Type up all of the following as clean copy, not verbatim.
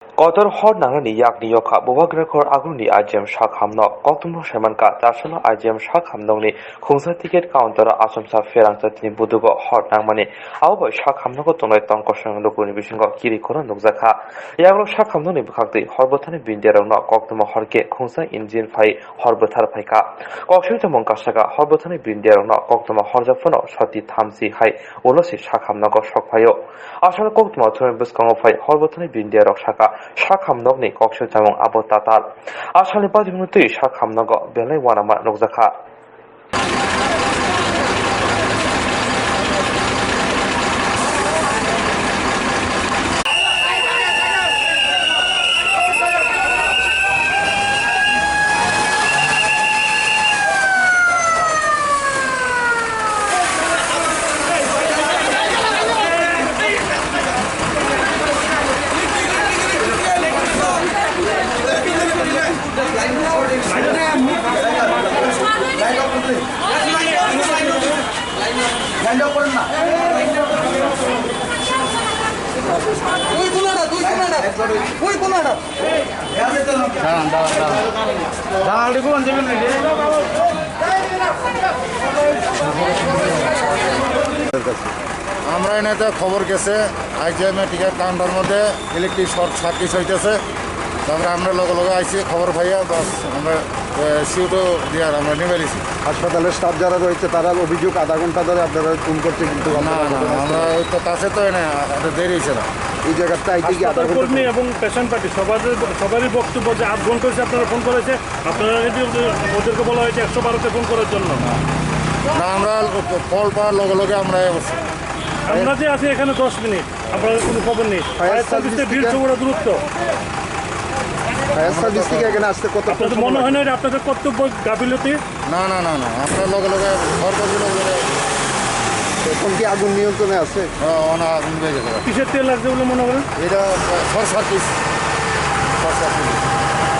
Kotor hor nangani yakni yoka bobagrakor aguni IGM shakhamno koktumno shemanka tashono IGM shakhamnongni khungsa ticket counter asomsa ferangsa tini budugo hor nangmani awbo shakhamnogo tonoi tongkosang lokuni bisingo kiri kono nukjaka yaglo shakhamnoni bukhakti horbothani binderongno koktumo horke khungsa engine phai horbothar phaika kokshuita mongkasaka horbothani binderongno koktumo horjaphono soti thamsi hai ulosi shakhamnogo shokphayo asal koktumo thoi buskango phai horbothani binderok shaka shakhamnokni kokshu jamong abo tatal asali bajimutui shakhamnogo belai wanama nukjaka আমরা এনে খবর গেছে IGM ticket counter মধ্যে electric short circuit হইতেছে তারপরে আমরা লগে লগে আইছি খবর পাইয়া বাস আমরা সিউটো দিয়ে আমরা নিয়ে বেরিয়েছি। হাসপাতালের স্টাফ যারা রয়েছে তারা অভিযোগ আধা ঘন্টা ধরে আপনারা ফোন করছে কিন্তু না আমরা ওই তো কাছে তো এনে দেরি হয়েছে না এই জায়গাটা আইতে কি আধা ঘন্টা কর্মী এবং পেশেন্ট পার্টি সবারই বক্তব্য যে 8 ঘন্টা হয়েছে আপনারা ফোন করেছে আপনারা যদি ওদেরকে বলা হয়েছে 112-তে ফোন করার জন্য না আমরা কল পাওয়ার লগে লগে আমরা অবশ্যই আমরা যে আছি এখানে 10 মিনিট আপনাদের কোনো খবর নেই ফায়ার সার্ভিসের ভিড় বড় দূরত্ব ফায়ার সার্ভিস থেকে এখানে আসতে কত আপনাদের মনে হয় না এটা আপনাদের কর্তব্য গাফিলতি না না না না আপনার লগে লগে সরকারি লগে লগে এখন কি আগুন নিয়ন্ত্রণে আছে অনেক আগুন হয়ে গেছে কিসের তেল লাগছে বলে মনে করেন এটা শর্ট সার্কিট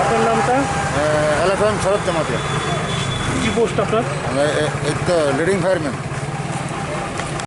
আপনার নামটা এলাকান শরৎ জামাতিয়া কি পোস্ট আপনার এই তো লিডিং ফায়ারম্যান